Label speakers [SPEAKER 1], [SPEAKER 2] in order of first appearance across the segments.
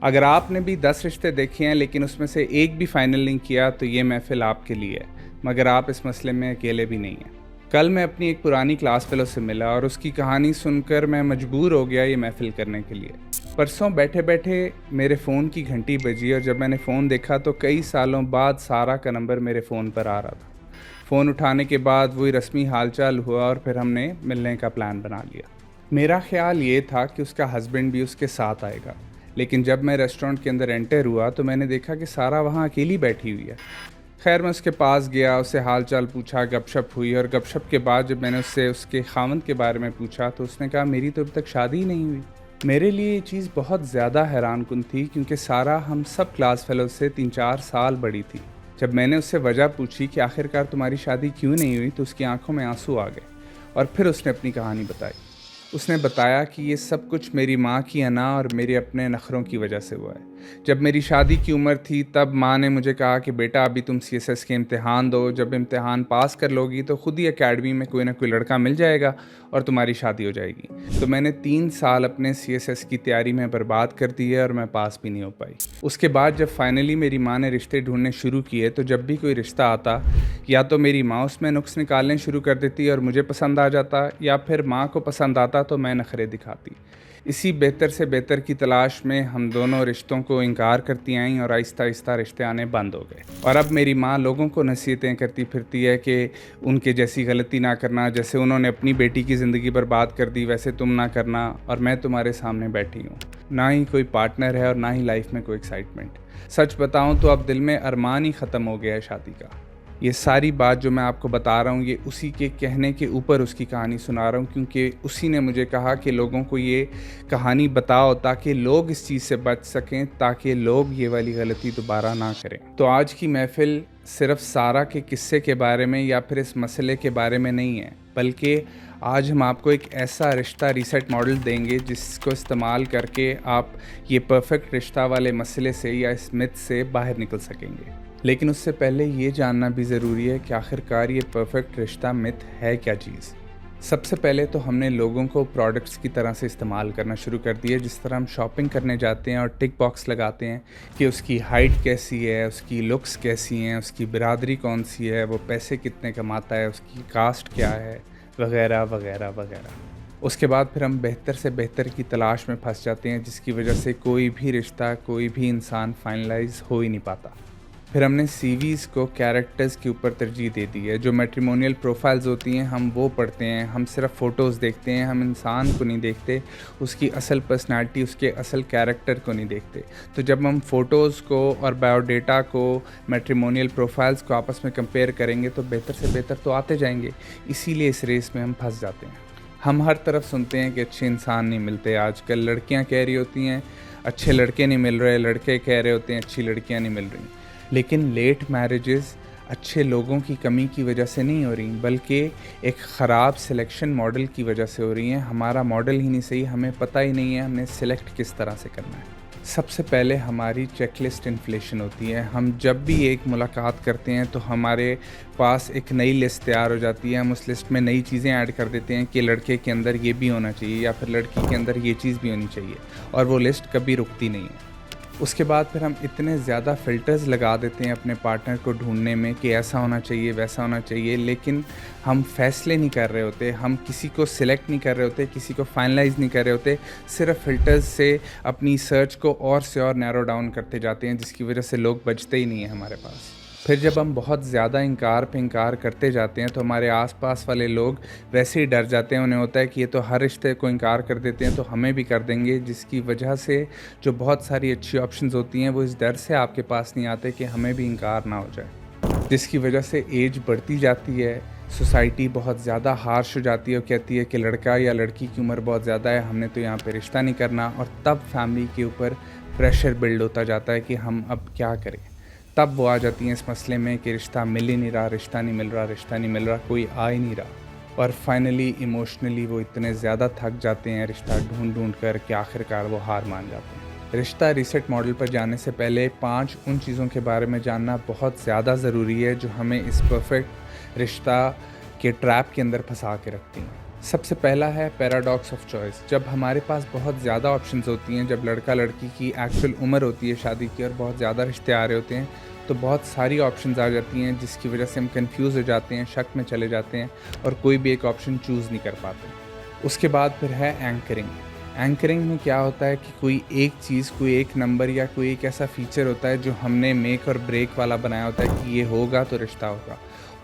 [SPEAKER 1] अगर आपने भी 10 रिश्ते देखे हैं लेकिन उसमें से एक भी फाइनल नहीं किया तो ये महफ़िल आपके लिए है, मगर आप इस मसले में अकेले भी नहीं हैं। कल मैं अपनी एक पुरानी क्लास फेलो से मिला और उसकी कहानी सुनकर मैं मजबूर हो गया ये महफ़िल करने के लिए। परसों बैठे-बैठे मेरे फ़ोन की घंटी बजी और जब मैंने फ़ोन देखा तो कई सालों बाद सारा का नंबर मेरे फ़ोन पर आ रहा था। फ़ोन उठाने के बाद वही रस्मी हालचाल हुआ और फिर हमने मिलने का प्लान बना लिया। मेरा ख़्याल ये था कि उसका हस्बैंड भी उसके साथ आएगा, लेकिन जब मैं रेस्टोरेंट के अंदर एंटर हुआ तो मैंने देखा कि सारा वहाँ अकेली बैठी हुई है। खैर मैं उसके पास गया, उससे हाल चाल पूछा, गपशप हुई और गपशप के बाद जब मैंने उससे उसके खावंद के बारे में पूछा तो उसने कहा मेरी तो अभी तक शादी ही नहीं हुई। मेरे लिए ये चीज़ बहुत ज़्यादा हैरानकुन थी क्योंकि सारा हम सब क्लास फेलो से 3-4 साल बड़ी थी। जब मैंने उससे वजह पूछी कि आखिरकार तुम्हारी शादी क्यों नहीं हुई तो उसकी आंखों में आंसू आ गए और फिर उसने अपनी कहानी बताई। उसने बताया कि ये सब कुछ मेरी माँ की अना और मेरे अपने नखरों की वजह से हुआ है। जब मेरी शादी की उम्र थी तब माँ ने मुझे कहा कि बेटा अभी तुम सीएसएस के इम्तिहान दो, जब इम्तिहान पास कर लोगी तो खुद ही एकेडमी में कोई ना कोई लड़का मिल जाएगा और तुम्हारी शादी हो जाएगी। तो मैंने 3 साल अपने सीएसएस की तैयारी में बर्बाद कर दिए और मैं पास भी नहीं हो पाई। उसके बाद जब फाइनली मेरी माँ ने रिश्ते ढूंढने शुरू किए तो जब भी कोई रिश्ता आता या तो मेरी माँ उसमें नुक्स निकालने शुरू कर देती और मुझे पसंद आ जाता, या फिर माँ को पसंद आता तो मैं नखरे दिखाती। इसी बेहतर से बेहतर की तलाश में हम दोनों रिश्तों को इनकार करती आईं और आहिस्ता आहिस्ता रिश्ते आने बंद हो गए। और अब मेरी माँ लोगों को नसीहतें करती फिरती है कि उनके जैसी गलती ना करना, जैसे उन्होंने अपनी बेटी की ज़िंदगी बर्बाद कर दी वैसे तुम ना करना। और मैं तुम्हारे सामने बैठी हूँ, ना ही कोई पार्टनर है और ना ही लाइफ में कोई एक्साइटमेंट। सच बताऊँ तो अब दिल में अरमान ही ख़त्म हो गया है शादी का। ये सारी बात जो मैं आपको बता रहा हूँ ये उसी के कहने के ऊपर उसकी कहानी सुना रहा हूँ, क्योंकि उसी ने मुझे कहा कि लोगों को ये कहानी बताओ ताकि लोग इस चीज़ से बच सकें, ताकि लोग ये वाली गलती दोबारा ना करें। तो आज की महफ़िल सिर्फ सारा के किस्से के बारे में या फिर इस मसले के बारे में नहीं है, बल्कि आज हम आपको एक ऐसा रिश्ता रीसेट मॉडल देंगे जिसको इस्तेमाल करके आप ये परफेक्ट रिश्ता वाले मसले से या इस मिथ से बाहर निकल सकेंगे। लेकिन उससे पहले ये जानना भी ज़रूरी है कि आखिरकार ये परफेक्ट रिश्ता मिथ है क्या चीज़। सबसे पहले तो हमने लोगों को प्रोडक्ट्स की तरह से इस्तेमाल करना शुरू कर दिया, जिस तरह हम शॉपिंग करने जाते हैं और टिक बॉक्स लगाते हैं कि उसकी हाइट कैसी है, उसकी लुक्स कैसी हैं, उसकी बिरादरी कौन सी है, वो पैसे कितने कमाता है, उसकी कास्ट क्या है, वगैरह वगैरह वगैरह। उसके बाद फिर हम बेहतर से बेहतर की तलाश में फंस जाते हैं, जिसकी वजह से कोई भी रिश्ता, कोई भी इंसान फाइनलाइज हो ही नहीं पाता। फिर हमने सीवीज़ को कैरेक्टर्स के ऊपर तरजीह दे दी है। जो मैट्रिमोनियल प्रोफाइल्स होती हैं हम वो पढ़ते हैं, हम सिर्फ फ़ोटोज़ देखते हैं, हम इंसान को नहीं देखते, उसकी असल पर्सनालिटी, उसके असल कैरेक्टर को नहीं देखते। तो जब हम फ़ोटोज़ को और बायोडेटा को, मैट्रिमोनियल प्रोफाइल्स को आपस में कंपेयर करेंगे तो बेहतर से बेहतर तो आते जाएंगे। इसीलिए इस रेस में हम फंस जाते हैं। हम हर तरफ सुनते हैं कि अच्छे इंसान नहीं मिलते। आजकल लड़कियाँ कह रही होती हैं अच्छे लड़के नहीं मिल रहे, लड़के कह रहे होते हैं अच्छी लड़कियाँ नहीं मिल रही। लेकिन लेट मैरिजेस अच्छे लोगों की कमी की वजह से नहीं हो रही, बल्कि एक ख़राब सिलेक्शन मॉडल की वजह से हो रही हैं। हमारा मॉडल ही नहीं सही, हमें पता ही नहीं है हमने सिलेक्ट किस तरह से करना है। सबसे पहले हमारी चेकलिस्ट इन्फ्लेशन होती है। हम जब भी एक मुलाकात करते हैं तो हमारे पास एक नई लिस्ट तैयार हो जाती है। हम उस लिस्ट में नई चीज़ें ऐड कर देते हैं कि लड़के के अंदर ये भी होना चाहिए या फिर लड़की के अंदर ये चीज़ भी होनी चाहिए, और वो लिस्ट कभी रुकती नहीं है। उसके बाद फिर हम इतने ज़्यादा फ़िल्टर्स लगा देते हैं अपने पार्टनर को ढूंढने में कि ऐसा होना चाहिए, वैसा होना चाहिए, लेकिन हम फैसले नहीं कर रहे होते, हम किसी को सिलेक्ट नहीं कर रहे होते, किसी को फाइनलाइज नहीं कर रहे होते। सिर्फ फ़िल्टर्स से अपनी सर्च को और से और नैरो डाउन करते जाते हैं, जिसकी वजह से लोग बचते ही नहीं हैं हमारे पास। फिर जब हम बहुत ज़्यादा इनकार पे इनकार करते जाते हैं तो हमारे आसपास वाले लोग वैसे ही डर जाते हैं। उन्हें होता है कि ये तो हर रिश्ते को इनकार कर देते हैं तो हमें भी कर देंगे, जिसकी वजह से जो बहुत सारी अच्छी ऑप्शंस होती हैं वो इस डर से आपके पास नहीं आते कि हमें भी इनकार ना हो जाए। जिसकी वजह से एज बढ़ती जाती है, सोसाइटी बहुत ज़्यादा हार्श हो जाती है और कहती है कि लड़का या लड़की की उम्र बहुत ज़्यादा है, हमने तो यहाँ पे रिश्ता नहीं करना। और तब फैमिली के ऊपर प्रेशर बिल्ड होता जाता है कि हम अब क्या करें। तब वो आ जाती हैं इस मसले में कि रिश्ता मिल ही नहीं रहा, रिश्ता नहीं मिल रहा, रिश्ता नहीं मिल रहा, कोई आ ही नहीं रहा। और फाइनली इमोशनली वो इतने ज़्यादा थक जाते हैं रिश्ता ढूंढ ढूंढ कर कि आखिरकार वो हार मान जाते हैं। रिश्ता रीसेट मॉडल पर जाने से पहले 5 उन चीज़ों के बारे में जानना बहुत ज़्यादा ज़रूरी है जो हमें इस परफेक्ट रिश्ता के ट्रैप के अंदर फंसा के रखती हैं। सबसे पहला है पैराडॉक्स ऑफ चॉइस। जब हमारे पास बहुत ज़्यादा ऑप्शंस होती हैं, जब लड़का लड़की की एक्चुअल उम्र होती है शादी की और बहुत ज़्यादा रिश्ते आ रहे होते हैं, तो बहुत सारी ऑप्शंस आ जाती हैं जिसकी वजह से हम कंफ्यूज हो जाते हैं, शक में चले जाते हैं और कोई भी एक ऑप्शन चूज़ नहीं कर पाते। उसके बाद फिर है एंकरिंग। एंकरिंग में क्या होता है कि कोई एक चीज़, कोई एक नंबर या कोई एक ऐसा फीचर होता है जो हमने मेक और ब्रेक वाला बनाया होता है कि ये होगा तो रिश्ता होगा।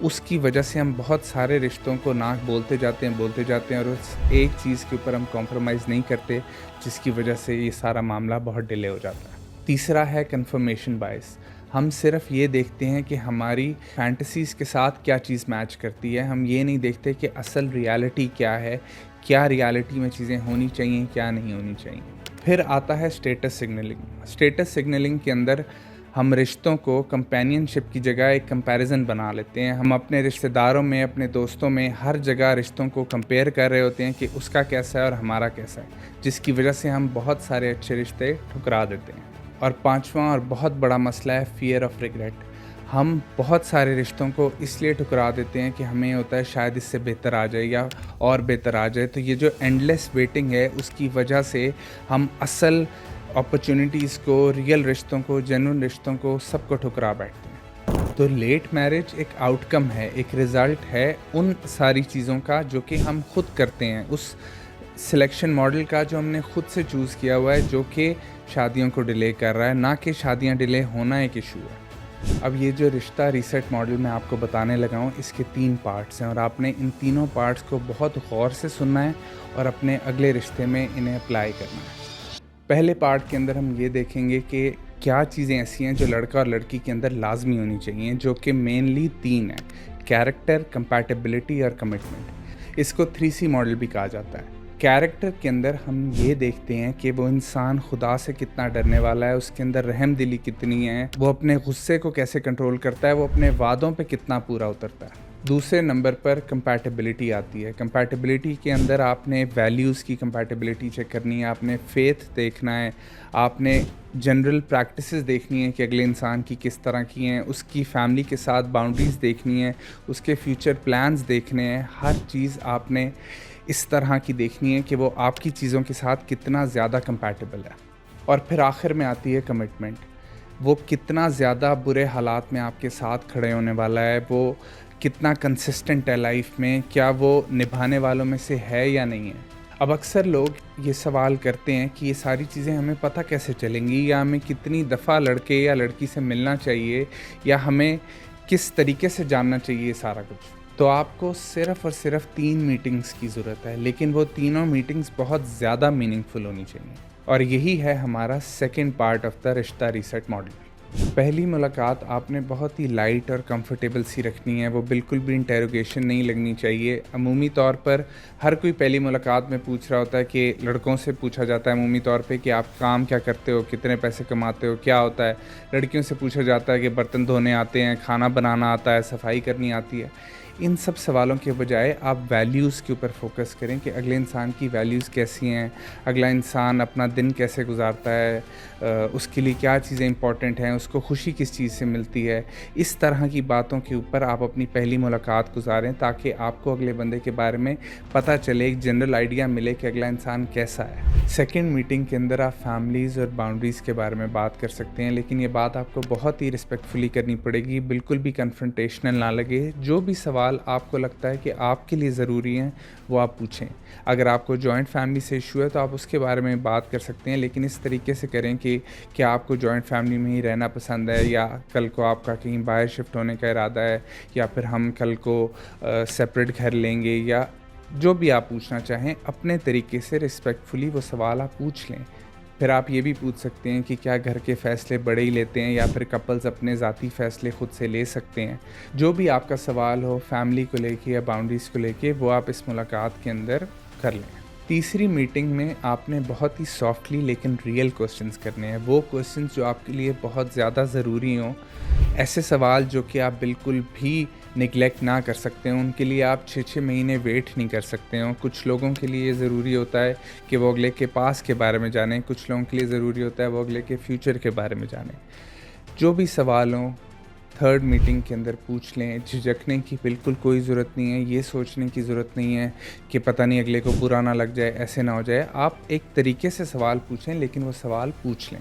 [SPEAKER 1] उसकी वजह से हम बहुत सारे रिश्तों को नाक बोलते जाते हैं और उस एक चीज़ के ऊपर हम कॉम्प्रोमाइज़ नहीं करते, जिसकी वजह से ये सारा मामला बहुत डिले हो जाता है। तीसरा है कन्फर्मेशन बायस। हम सिर्फ ये देखते हैं कि हमारी फैंटेसीज़ के साथ क्या चीज़ मैच करती है, हम ये नहीं देखते कि असल रियलिटी क्या है, क्या रियलिटी में चीज़ें होनी चाहिए, क्या नहीं होनी चाहिए। फिर आता है स्टेटस सिग्नलिंग। स्टेटस सिग्नलिंग के अंदर हम रिश्तों को कंपेनियनशिप की जगह एक कंपैरिजन बना लेते हैं। हम अपने रिश्तेदारों में, अपने दोस्तों में, हर जगह रिश्तों को कंपेयर कर रहे होते हैं कि उसका कैसा है और हमारा कैसा है, जिसकी वजह से हम बहुत सारे अच्छे रिश्ते ठुकरा देते हैं। और पांचवा और बहुत बड़ा मसला है फियर ऑफ रिग्रेट। हम बहुत सारे रिश्तों को इसलिए ठुकरा देते हैं कि हमें होता है शायद इससे बेहतर आ जाए या और बेहतर आ जाए। तो ये जो एंडलेस वेटिंग है, उसकी वजह से हम असल अपॉर्चुनिटीज़ को, रियल रिश्तों को, जेन्युइन रिश्तों को, सबको ठुकरा बैठते हैं। तो लेट मैरिज एक आउटकम है, एक रिज़ल्ट है उन सारी चीज़ों का जो कि हम खुद करते हैं, उस सिलेक्शन मॉडल का जो हमने खुद से चूज़ किया हुआ है, जो कि शादियों को डिले कर रहा है, ना कि शादियां डिले होना एक इशू है। अब ये जो रिश्ता रीसेट मॉडल मैं आपको बताने लगा हूँ, इसके 3 पार्ट्स हैं और आपने इन तीनों पार्ट्स को बहुत गौर से सुनना है और अपने अगले रिश्ते में इन्हें अप्लाई करना है। पहले पार्ट के अंदर हम ये देखेंगे कि क्या चीज़ें ऐसी हैं जो लड़का और लड़की के अंदर लाजमी होनी चाहिए, जो कि मेनली 3 हैं: कैरेक्टर, कंपैटिबिलिटी और कमिटमेंट। इसको 3C मॉडल भी कहा जाता है। कैरेक्टर के अंदर हम ये देखते हैं कि वो इंसान खुदा से कितना डरने वाला है, उसके अंदर रहम दिली कितनी है, वो अपने गुस्से को कैसे कंट्रोल करता है, वो अपने वादों पे कितना पूरा उतरता है। दूसरे नंबर पर कंपैटिबिलिटी आती है। कंपैटिबिलिटी के अंदर आपने वैल्यूज़ की कंपैटिबिलिटी चेक करनी है, आपने फेथ देखना है, आपने जनरल प्रैक्टिसेस देखनी है कि अगले इंसान की किस तरह की हैं, उसकी फैमिली के साथ बाउंड्रीज़ देखनी है, उसके फ्यूचर प्लान्स देखने हैं। हर चीज़ आपने इस तरह की देखनी है कि वो आपकी चीज़ों के साथ कितना ज़्यादा कंपैटिबल है। और फिर आखिर में आती है कमिटमेंट। वो कितना ज़्यादा बुरे हालात में आपके साथ खड़े होने वाला है, वो कितना कंसिस्टेंट है लाइफ में, क्या वो निभाने वालों में से है या नहीं है। अब अक्सर लोग ये सवाल करते हैं कि ये सारी चीज़ें हमें पता कैसे चलेंगी, या हमें कितनी दफ़ा लड़के या लड़की से मिलना चाहिए, या हमें किस तरीके से जानना चाहिए सारा कुछ। तो आपको सिर्फ़ और सिर्फ 3 मीटिंग्स की ज़रूरत है, लेकिन वो तीनों मीटिंग्स बहुत ज़्यादा मीनिंगफुल होनी चाहिए। और यही है हमारा सेकंड पार्ट ऑफ द रिश्ता रीसेट मॉडल। पहली मुलाकात आपने बहुत ही लाइट और कंफर्टेबल सी रखनी है, वो बिल्कुल भी इंटेरोगेशन नहीं लगनी चाहिए। अमूमी तौर पर हर कोई पहली मुलाकात में पूछ रहा होता है कि लड़कों से पूछा जाता है अमूमी तौर पे कि आप काम क्या करते हो, कितने पैसे कमाते हो, क्या होता है। लड़कियों से पूछा जाता है कि बर्तन धोने आते हैं, खाना बनाना आता है, सफाई करनी आती है। इन सब सवालों के बजाय आप वैल्यूज़ के ऊपर फोकस करें कि अगले इंसान की वैल्यूज़ कैसी हैं, अगला इंसान अपना दिन कैसे गुजारता है, उसके लिए क्या चीज़ें इंपॉर्टेंट हैं, उसको खुशी किस चीज़ से मिलती है। इस तरह की बातों के ऊपर आप अपनी पहली मुलाकात गुजारें, ताकि आपको अगले बंदे के बारे में पता चले, एक जनरल आइडिया मिले कि अगला इंसान कैसा है। सेकेंड मीटिंग के अंदर आप फैमिलीज़ और बाउंड्रीज़ के बारे में बात कर सकते हैं, लेकिन ये बात आपको बहुत ही रिस्पेक्टफुली करनी पड़ेगी, बिल्कुल भी कन्फ्रंटेशनल ना लगे। जो भी सवाल आपको लगता है कि आपके लिए ज़रूरी हैं, वो आप पूछें। अगर आपको जॉइंट फैमिली से इशू है तो आप उसके बारे में बात कर सकते हैं, लेकिन इस तरीके से करें कि क्या आपको जॉइंट फैमिली में ही रहना पसंद है, या कल को आपका कहीं बाहर शिफ्ट होने का इरादा है, या फिर हम कल को सेपरेट घर लेंगे, या जो भी आप पूछना चाहें अपने तरीके से रिस्पेक्टफुली वो सवाल आप पूछ लें। फिर आप ये भी पूछ सकते हैं कि क्या घर के फ़ैसले बड़े ही लेते हैं, या फिर कपल्स अपने ज़ाती फ़ैसले ख़ुद से ले सकते हैं। जो भी आपका सवाल हो फैमिली को लेके या बाउंड्रीज़ को लेके, वो आप इस मुलाकात के अंदर कर लें। तीसरी मीटिंग में आपने बहुत ही सॉफ्टली लेकिन रियल क्वेश्चंस करने हैं, वो क्वेश्चंस जो आपके लिए बहुत ज़्यादा ज़रूरी हों। ऐसे सवाल जो कि आप बिल्कुल भी निगलेक्ट ना कर सकते हो, उनके लिए आप 6-6 महीने वेट नहीं कर सकते हो। कुछ लोगों के लिए ज़रूरी होता है कि वो अगले के पास के बारे में जानें, कुछ लोगों के लिए ज़रूरी होता है वो अगले के फ्यूचर के बारे में जानें। जो भी सवाल हों थर्ड मीटिंग के अंदर पूछ लें। झिझकने की बिल्कुल कोई ज़रूरत नहीं है, ये सोचने की ज़रूरत नहीं है कि पता नहीं अगले को बुरा ना लग जाए, ऐसे ना हो जाए। आप एक तरीके से सवाल पूछें, लेकिन वो सवाल पूछ लें।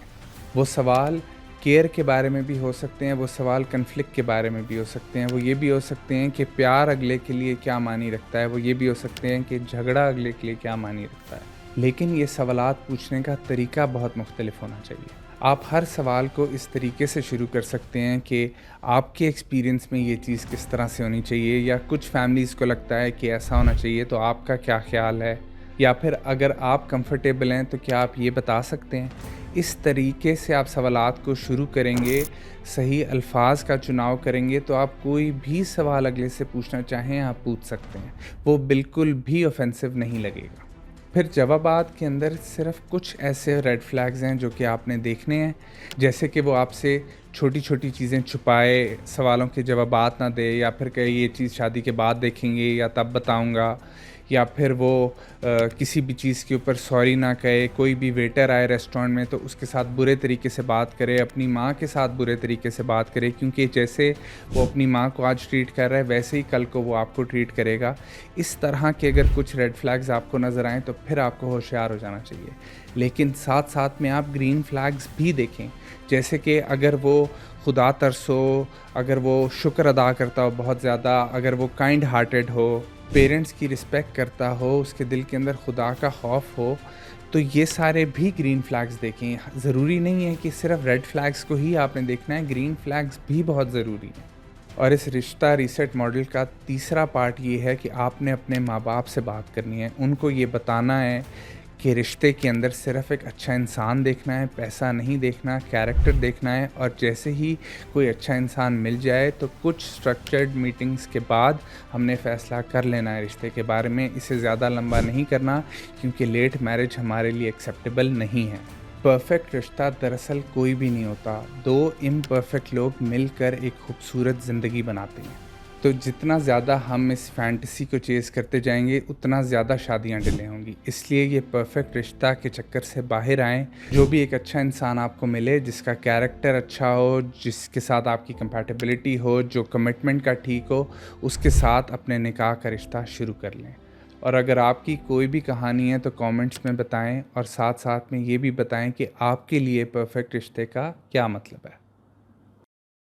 [SPEAKER 1] वो सवाल केयर के बारे में भी हो सकते हैं, वो सवाल कन्फ्लिक्ट के बारे में भी हो सकते हैं, वो ये भी हो सकते हैं कि प्यार अगले के लिए क्या मानी रखता है, वो ये भी हो सकते हैं कि झगड़ा अगले के लिए क्या मानी रखता है। लेकिन ये सवालात पूछने का तरीका बहुत मुख्तलिफ होना चाहिए। आप हर सवाल को इस तरीके से शुरू कर सकते हैं कि आपके एक्सपीरियंस में ये चीज़ किस तरह से होनी चाहिए, या कुछ फैमिलीज़ को लगता है कि ऐसा होना चाहिए, तो आपका क्या ख़्याल है, या फिर अगर आप कंफर्टेबल हैं तो क्या आप ये बता सकते हैं। इस तरीके से आप सवालात को शुरू करेंगे, सही अल्फाज का चुनाव करेंगे, तो आप कोई भी सवाल अगले से पूछना चाहें आप पूछ सकते हैं। वो बिल्कुल भी ऑफेंसिव नहीं लगेगा। फिर जवाबात के अंदर सिर्फ कुछ ऐसे रेड फ्लैग्स हैं जो कि आपने देखने हैं, जैसे कि वो आपसे छोटी छोटी चीज़ें छुपाए, सवालों के जवाबात ना दे, या फिर कहे ये चीज़ शादी के बाद देखेंगे या तब बताऊंगा, या फिर वो किसी भी चीज़ के ऊपर सॉरी ना कहे। कोई भी वेटर आए रेस्टोरेंट में तो उसके साथ बुरे तरीके से बात करे, अपनी माँ के साथ बुरे तरीके से बात करे, क्योंकि जैसे वो अपनी माँ को आज ट्रीट कर रहा है वैसे ही कल को वो आपको ट्रीट करेगा। इस तरह के अगर कुछ रेड फ्लैग्स आपको नज़र आएँ तो फिर आपको होशियार हो जाना चाहिए। लेकिन साथ साथ में आप ग्रीन फ्लैग्स भी देखें, जैसे कि अगर वो खुदा तरसो, अगर वो शुक्र अदा करता हो बहुत ज़्यादा, अगर वो काइंड हार्टेड हो, पेरेंट्स की रिस्पेक्ट करता हो, उसके दिल के अंदर खुदा का खौफ हो, तो ये सारे भी ग्रीन फ्लैग्स देखें। ज़रूरी नहीं है कि सिर्फ रेड फ्लैग्स को ही आपने देखना है, ग्रीन फ्लैग्स भी बहुत ज़रूरी हैं। और इस रिश्ता रीसेट मॉडल का तीसरा पार्ट ये है कि आपने अपने माँ बाप से बात करनी है। उनको ये बताना है कि रिश्ते के अंदर सिर्फ एक अच्छा इंसान देखना है, पैसा नहीं देखना, कैरेक्टर देखना है। और जैसे ही कोई अच्छा इंसान मिल जाए तो कुछ स्ट्रक्चर्ड मीटिंग्स के बाद हमने फ़ैसला कर लेना है रिश्ते के बारे में। इसे ज़्यादा लंबा नहीं करना, क्योंकि लेट मैरिज हमारे लिए एक्सेप्टेबल नहीं है। परफेक्ट रिश्ता दरअसल कोई भी नहीं होता, दो इम्परफेक्ट लोग मिलकर एक खूबसूरत ज़िंदगी बनाते हैं। तो जितना ज़्यादा हम इस फैंटेसी को चेज़ करते जाएंगे उतना ज़्यादा शादियां डिले होंगी। इसलिए ये परफेक्ट रिश्ता के चक्कर से बाहर आएँ। जो भी एक अच्छा इंसान आपको मिले, जिसका कैरेक्टर अच्छा हो, जिसके साथ आपकी कंपैटिबिलिटी हो, जो कमिटमेंट का ठीक हो, उसके साथ अपने निकाह का रिश्ता शुरू कर लें। और अगर आपकी कोई भी कहानी है तो कमेंट्स में बताएं, और साथ साथ में ये भी बताएं कि आपके लिए परफेक्ट रिश्ते का क्या मतलब है।